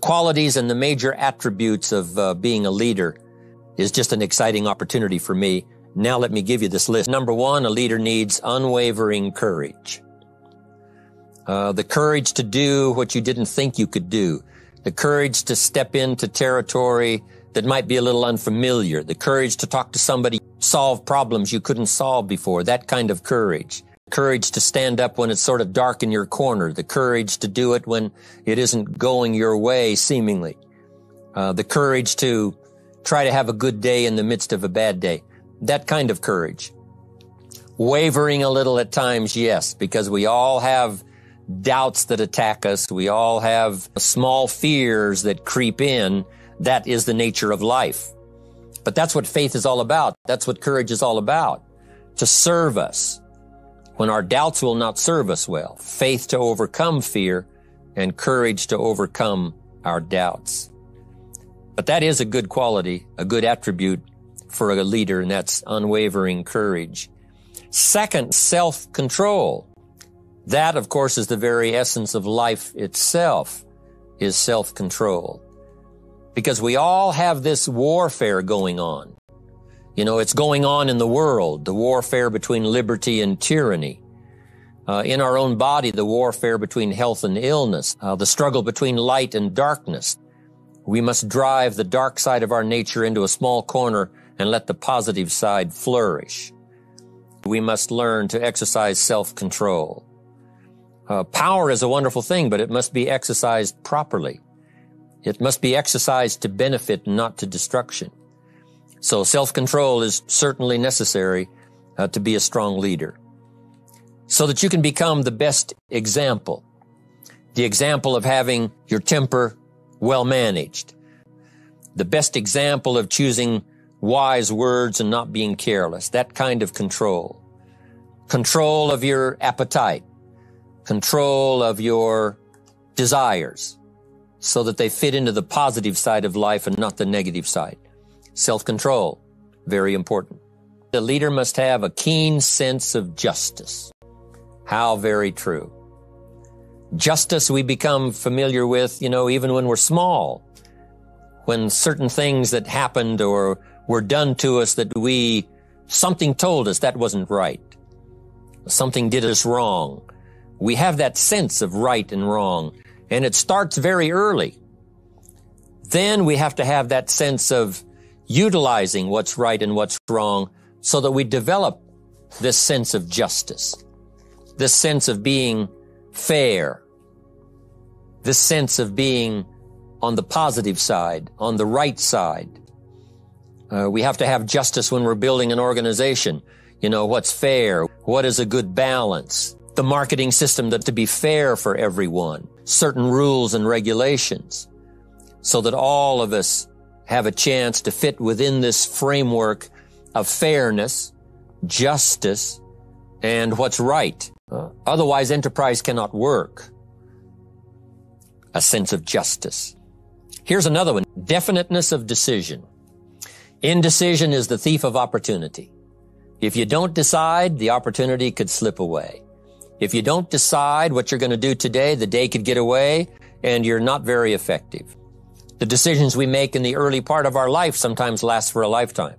Qualities and the major attributes of being a leader is just an exciting opportunity for me. Now let me give you this list. Number one, a leader needs unwavering courage. The courage to do what you didn't think you could do. The courage to step into territory that might be a little unfamiliar. The courage to talk to somebody, solve problems you couldn't solve before. That kind of courage. Courage to stand up when it's sort of dark in your corner. The courage to do it when it isn't going your way, seemingly. The courage to try to have a good day in the midst of a bad day. That kind of courage. Wavering a little at times, yes, because we all have doubts that attack us. We all have small fears that creep in. That is the nature of life. But that's what faith is all about. That's what courage is all about. To serve us when our doubts will not serve us well. Faith to overcome fear and courage to overcome our doubts. But that is a good quality, a good attribute for a leader, and that's unwavering courage. Second, self-control. That, of course, is the very essence of life itself, is self-control. Because we all have this warfare going on. You know, it's going on in the world, the warfare between liberty and tyranny. In our own body, the warfare between health and illness, the struggle between light and darkness. We must drive the dark side of our nature into a small corner and let the positive side flourish. We must learn to exercise self-control. Power is a wonderful thing, but it must be exercised properly. It must be exercised to benefit, not to destruction. So self-control is certainly necessary to be a strong leader, so that you can become the best example. The example of having your temper well managed. The best example of choosing wise words and not being careless. That kind of control. Control of your appetite. Control of your desires, so that they fit into the positive side of life and not the negative side. Self-control, very important. The leader must have a keen sense of justice. How very true. Justice we become familiar with, even when we're small. When certain things that happened or were done to us that something told us that wasn't right. Something did us wrong. We have that sense of right and wrong, and it starts very early. Then we have to have that sense of utilizing what's right and what's wrong so that we develop this sense of justice, this sense of being fair, this sense of being on the positive side, on the right side. We have to have justice when we're building an organization. What's fair? What is a good balance? The marketing system to be fair for everyone, certain rules and regulations, so that all of us have a chance to fit within this framework of fairness, justice, and what's right. Otherwise, enterprise cannot work. A sense of justice. Here's another one. Definiteness of decision. Indecision is the thief of opportunity. If you don't decide, the opportunity could slip away. If you don't decide what you're going to do today, the day could get away and you're not very effective. The decisions we make in the early part of our life sometimes last for a lifetime.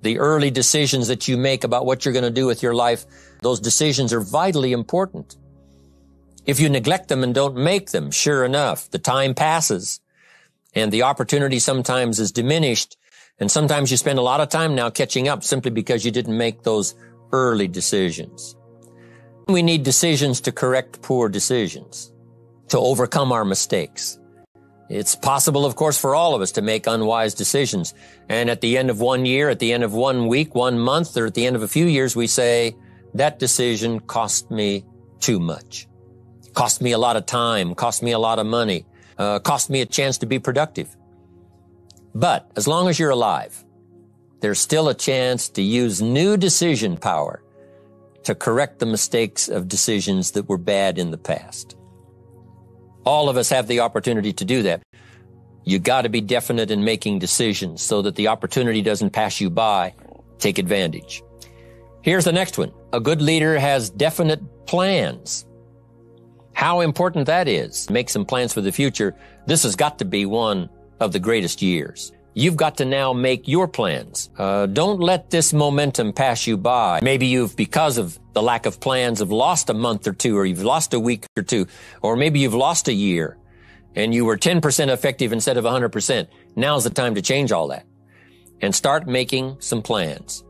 The early decisions that you make about what you're going to do with your life, those decisions are vitally important. If you neglect them and don't make them, sure enough, the time passes and the opportunity sometimes is diminished, and sometimes you spend a lot of time now catching up simply because you didn't make those early decisions. We need decisions to correct poor decisions, to overcome our mistakes. It's possible, of course, for all of us to make unwise decisions. And at the end of 1 year, at the end of 1 week, 1 month, or at the end of a few years, we say, that decision cost me too much. Cost me a lot of time, cost me a lot of money, cost me a chance to be productive. But as long as you're alive, there's still a chance to use new decision power to correct the mistakes of decisions that were bad in the past. All of us have the opportunity to do that. You got to be definite in making decisions so that the opportunity doesn't pass you by. Take advantage. Here's the next one. A good leader has definite plans. How important that is. Make some plans for the future. This has got to be one of the greatest years. You've got to now make your plans. Don't let this momentum pass you by. Maybe you've, because of the lack of plans, have lost a month or two, or you've lost a week or two, or maybe you've lost a year and you were 10% effective instead of 100%. Now's the time to change all that and start making some plans.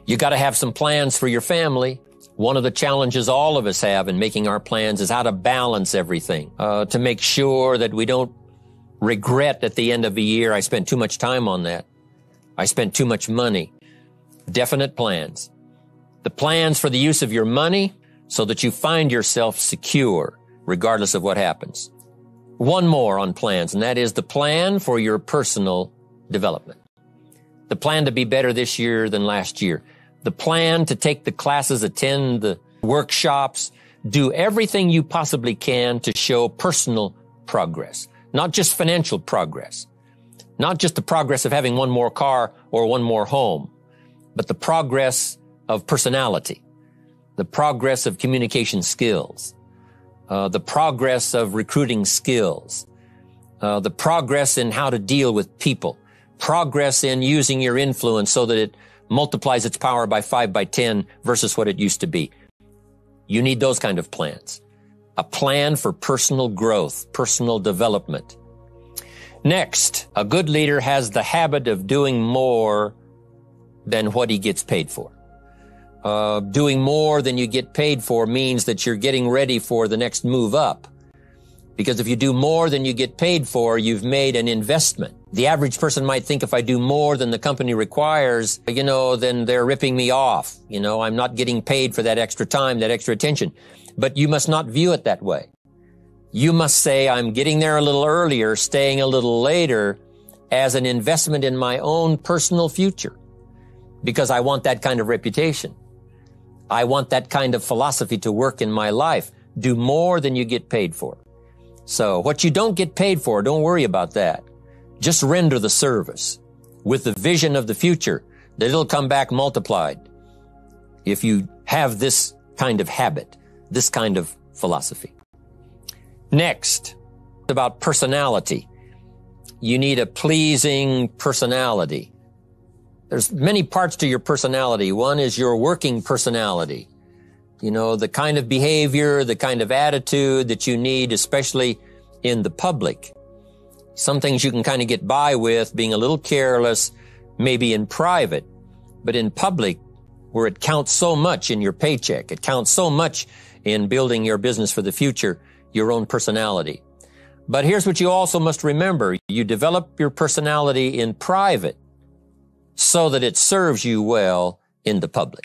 You got to have some plans for your family. One of the challenges all of us have in making our plans is how to balance everything, to make sure that we don't regret at the end of the year, I spent too much time on that. I spent too much money. Definite plans. The plans for the use of your money so that you find yourself secure regardless of what happens. One more on plans, and that is the plan for your personal development. The plan to be better this year than last year. The plan to take the classes, attend the workshops, do everything you possibly can to show personal progress. Not just financial progress, not just the progress of having one more car or one more home, but the progress of personality, the progress of communication skills, the progress of recruiting skills, the progress in how to deal with people, progress in using your influence so that it multiplies its power by 5 by 10 versus what it used to be. You need those kind of plans. A plan for personal growth, personal development. Next, a good leader has the habit of doing more than what he gets paid for. Doing more than you get paid for means that you're getting ready for the next move up. Because if you do more than you get paid for, you've made an investment. The average person might think if I do more than the company requires, then they're ripping me off. I'm not getting paid for that extra time, that extra attention. But you must not view it that way. You must say, I'm getting there a little earlier, staying a little later as an investment in my own personal future because I want that kind of reputation. I want that kind of philosophy to work in my life. Do more than you get paid for. So what you don't get paid for, don't worry about that. Just render the service with the vision of the future that it'll come back multiplied if you have this kind of habit, this kind of philosophy. Next, about personality. You need a pleasing personality. There's many parts to your personality. One is your working personality. The kind of behavior, the kind of attitude that you need, especially in the public. Some things you can kind of get by with being a little careless, maybe in private, but in public, where it counts so much in your paycheck, it counts so much in building your business for the future, your own personality. But here's what you also must remember. You develop your personality in private so that it serves you well in the public.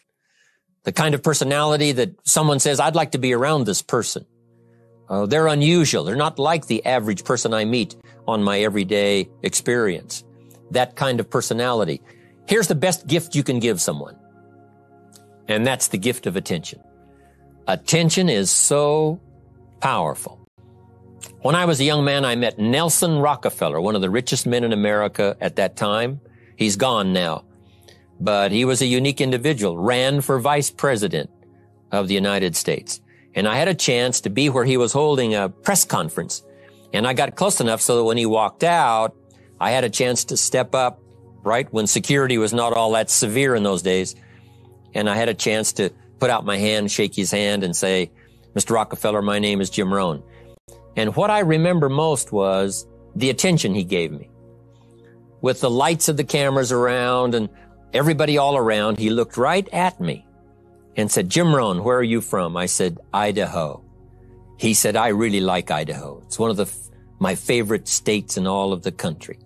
The kind of personality that someone says, I'd like to be around this person. They're unusual. They're not like the average person I meet on my everyday experience. That kind of personality. Here's the best gift you can give someone. And that's the gift of attention. Attention is so powerful. When I was a young man, I met Nelson Rockefeller, one of the richest men in America at that time. He's gone now. But he was a unique individual, ran for vice president of the United States. And I had a chance to be where he was holding a press conference. And I got close enough so that when he walked out, I had a chance to step up, right, when security was not all that severe in those days. And I had a chance to put out my hand, shake his hand, and say, Mr. Rockefeller, my name is Jim Rohn. And what I remember most was the attention he gave me. With the lights of the cameras around and everybody all around, he looked right at me and said, Jim Rohn, where are you from? I said, Idaho. He said, I really like Idaho. It's one of my favorite states in all of the country.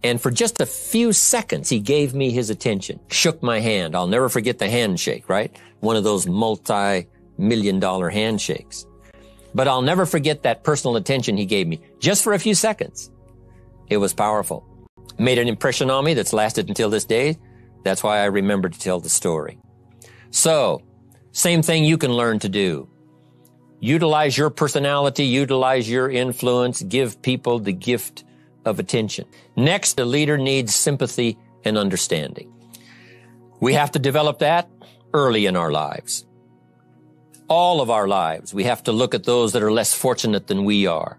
And for just a few seconds, he gave me his attention, shook my hand. I'll never forget the handshake, right? One of those multi-million-dollar handshakes. But I'll never forget that personal attention he gave me, just for a few seconds. It was powerful. Made an impression on me that's lasted until this day. That's why I remember to tell the story. So, same thing you can learn to do. Utilize your personality, utilize your influence, give people the gift of attention. Next, a leader needs sympathy and understanding. We have to develop that early in our lives. all of our lives, we have to look at those that are less fortunate than we are,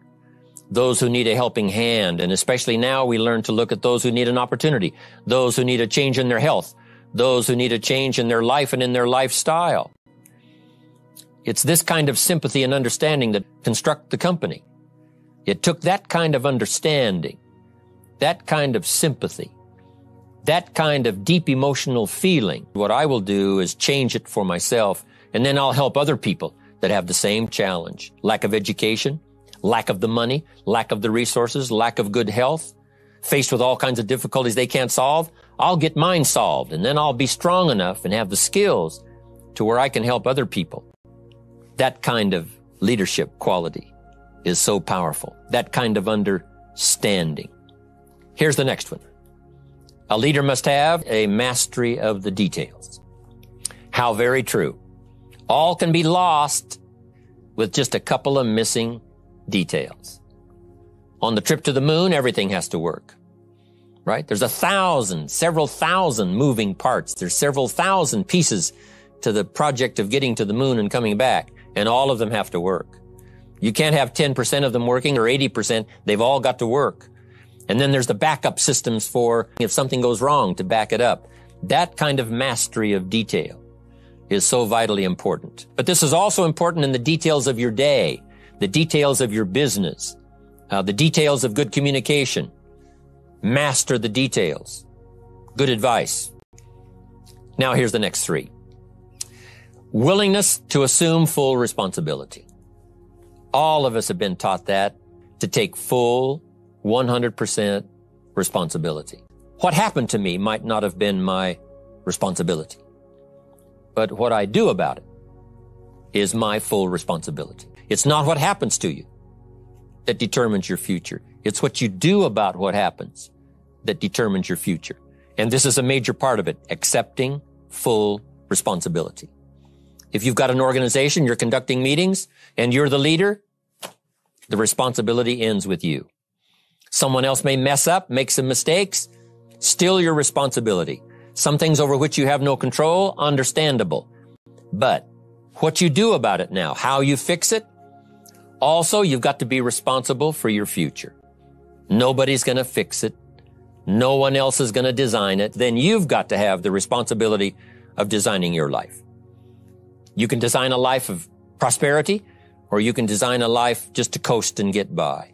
those who need a helping hand, and especially now we learn to look at those who need an opportunity, those who need a change in their health, those who need a change in their life and in their lifestyle. It's this kind of sympathy and understanding that construct the company. It took that kind of understanding, that kind of sympathy, that kind of deep emotional feeling. What I will do is change it for myself, and then I'll help other people that have the same challenge. Lack of education, lack of the money, lack of the resources, lack of good health, faced with all kinds of difficulties they can't solve. I'll get mine solved, and then I'll be strong enough and have the skills to where I can help other people. That kind of leadership quality is so powerful. That kind of understanding. Here's the next one. A leader must have a mastery of the details. How very true. All can be lost with just a couple of missing details. On the trip to the moon, everything has to work, right? There's several thousand moving parts. There's several thousand pieces to the project of getting to the moon and coming back, and all of them have to work. You can't have 10% of them working or 80%. They've all got to work. And then there's the backup systems for if something goes wrong to back it up. That kind of mastery of detail is so vitally important. But this is also important in the details of your day, the details of your business, the details of good communication. Master the details. Good advice. Now here's the next three. Willingness to assume full responsibility. All of us have been taught that, to take full 100% responsibility. What happened to me might not have been my responsibility, but what I do about it is my full responsibility. It's not what happens to you that determines your future. It's what you do about what happens that determines your future. And this is a major part of it, accepting full responsibility. If you've got an organization, you're conducting meetings, and you're the leader, the responsibility ends with you. Someone else may mess up, make some mistakes, still your responsibility. Some things over which you have no control, understandable. But what you do about it now, how you fix it, also you've got to be responsible for your future. Nobody's going to fix it. No one else is going to design it. Then you've got to have the responsibility of designing your life. You can design a life of prosperity, or you can design a life just to coast and get by.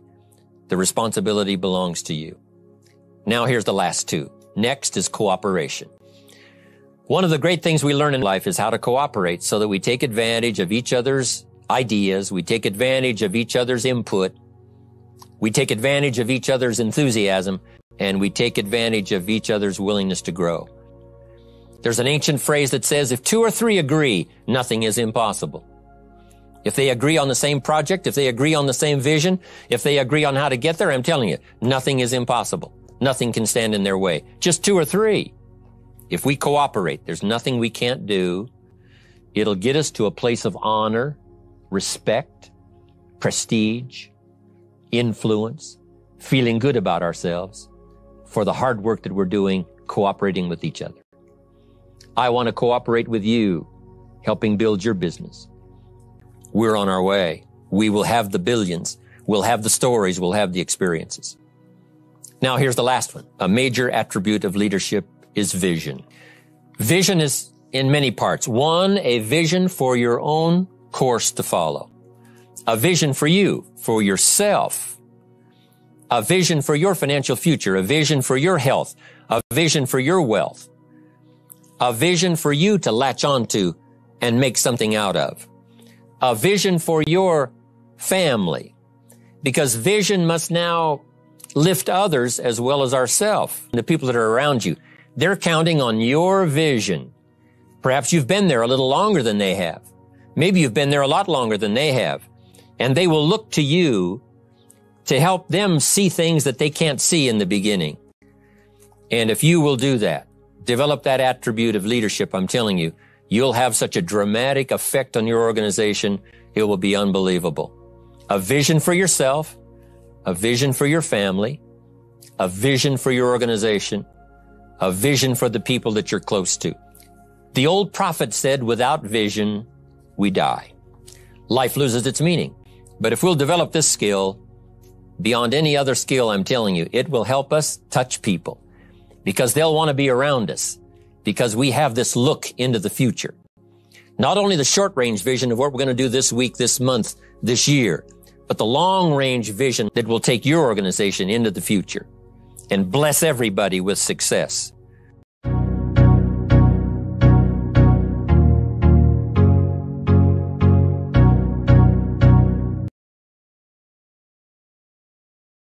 The responsibility belongs to you. Now here's the last two. Next is cooperation. One of the great things we learn in life is how to cooperate so that we take advantage of each other's ideas, we take advantage of each other's input, we take advantage of each other's enthusiasm, and we take advantage of each other's willingness to grow. There's an ancient phrase that says, if two or three agree, nothing is impossible. If they agree on the same project, if they agree on the same vision, if they agree on how to get there, I'm telling you, nothing is impossible. Nothing can stand in their way. Just two or three. If we cooperate, there's nothing we can't do. It'll get us to a place of honor, respect, prestige, influence, feeling good about ourselves for the hard work that we're doing, cooperating with each other. I want to cooperate with you, helping build your business. We're on our way. We will have the billions. We'll have the stories. We'll have the experiences. Now, here's the last one. A major attribute of leadership is vision. Vision is in many parts. One, a vision for your own course to follow. A vision for you, for yourself. A vision for your financial future. A vision for your health. A vision for your wealth. A vision for you to latch onto and make something out of. A vision for your family. Because vision must now lift others as well as ourselves. The people that are around you, they're counting on your vision. Perhaps you've been there a little longer than they have. Maybe you've been there a lot longer than they have. And they will look to you to help them see things that they can't see in the beginning. And if you will do that, develop that attribute of leadership, I'm telling you, you'll have such a dramatic effect on your organization, it will be unbelievable. A vision for yourself, a vision for your family, a vision for your organization, a vision for the people that you're close to. The old prophet said, without vision, we die. life loses its meaning. But if we'll develop this skill, beyond any other skill, I'm telling you, it will help us touch people because they'll want to be around us because we have this look into the future. Not only the short-range vision of what we're going to do this week, this month, this year, but the long-range vision that will take your organization into the future and bless everybody with success.